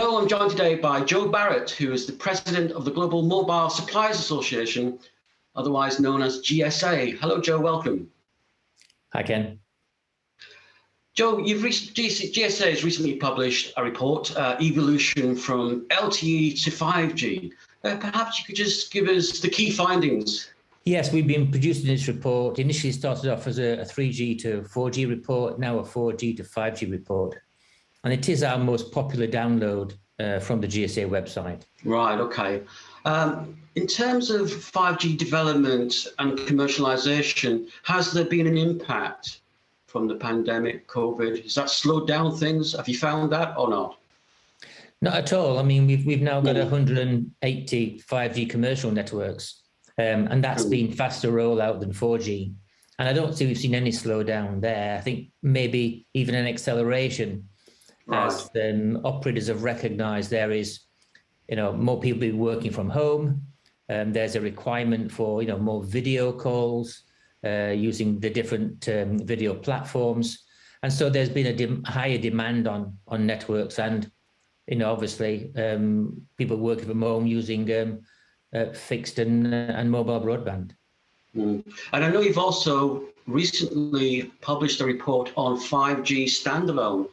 Hello, I'm joined today by Joe Barrett, who is the president of the Global Mobile Suppliers Association, otherwise known as GSA. Hello, Joe, welcome. Hi, Ken. Joe, GSA has recently published a report, Evolution from LTE to 5G. Perhaps you could just give us the key findings. Yes, we've been producing this report. Initially started off as a 3G to 4G report, now a 4G to 5G report. And it is our most popular download from the GSA website. Right, okay. In terms of 5G development and commercialization, has there been an impact from the pandemic, COVID? Has that slowed down things? Have you found that or not? Not at all. I mean, we've now got 180 5G commercial networks, and that's been faster rollout than 4G. And I don't see we've seen any slowdown there. I think maybe even an acceleration. Right. As operators have recognised there is, more people working from home. There's a requirement for, more video calls using the different video platforms. And so there's been a higher demand on networks and, obviously people working from home using fixed and mobile broadband. And I know you've also recently published a report on 5G Standalone.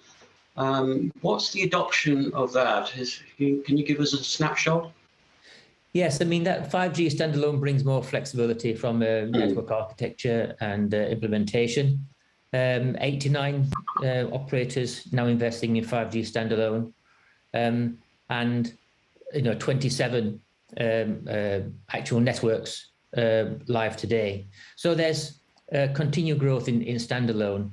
What's the adoption of that? Can you give us a snapshot? Yes, I mean, that 5G Standalone brings more flexibility from network architecture and implementation. 89 operators now investing in 5G Standalone, and 27 actual networks live today. So there's continued growth in Standalone.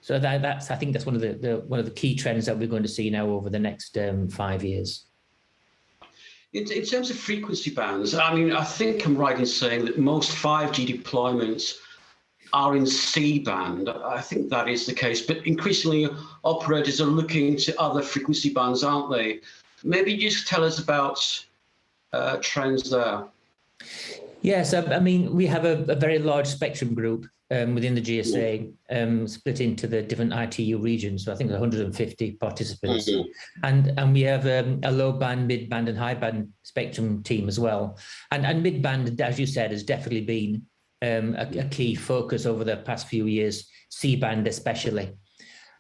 So I think that's one of the key trends that we're going to see now over the next 5 years. In terms of frequency bands, I mean, I think I'm right in saying that most 5G deployments are in C-band. I think that is the case, but increasingly operators are looking to other frequency bands, aren't they? Maybe just tell us about trends there. Yes, I mean, we have a very large spectrum group within the GSA, split into the different ITU regions. So I think 150 participants. And we have a low band, mid band and high band spectrum team as well. And mid band, as you said, has definitely been a key focus over the past few years, C band especially.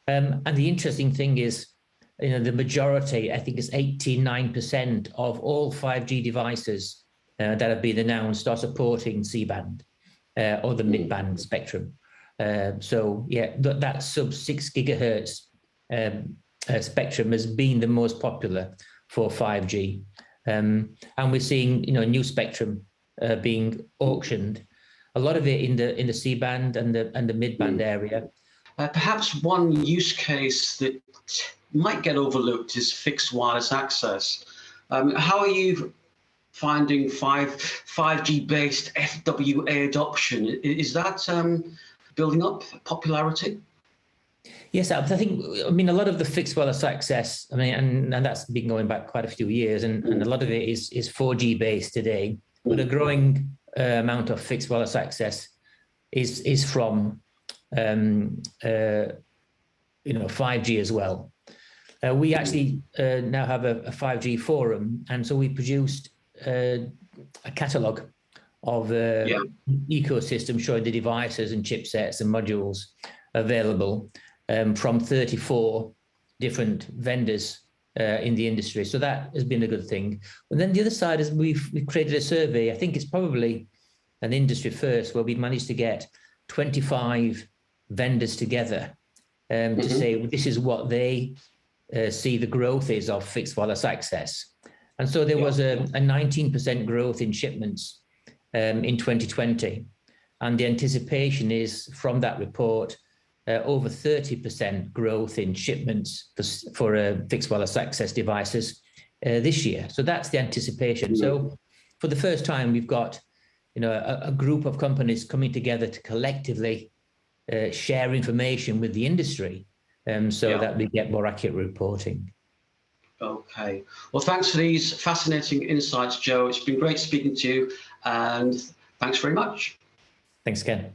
And the interesting thing is, the majority, I think it's 89% of all 5G devices that have been announced are supporting C-band or the mid-band spectrum. So yeah, that sub 6 gigahertz spectrum has been the most popular for 5G. And we're seeing, new spectrum being auctioned. A lot of it in the C-band and the mid-band area. Perhaps one use case that might get overlooked is fixed wireless access. How are you finding 5G-based FWA adoption? Is that building up popularity? Yes, I think, a lot of the fixed wireless access, and that's been going back quite a few years, and a lot of it is 4G based today, but a growing amount of fixed wireless access is from 5G as well. We actually now have a 5G forum, and so we produced a catalogue of ecosystem showing the devices and chipsets and modules available from 34 different vendors in the industry. So that has been a good thing. And then the other side is we've created a survey. I think it's probably an industry first where we managed to get 25 vendors together to say, well, this is what they see the growth is of fixed wireless access. And so there was a 19% growth in shipments in 2020. And the anticipation is from that report, over 30% growth in shipments for fixed wireless access devices this year. So that's the anticipation. So for the first time, we've got a group of companies coming together to collectively share information with the industry that we get more accurate reporting. Okay. Well, thanks for these fascinating insights, Joe. It's been great speaking to you, and thanks very much. Thanks, Ken.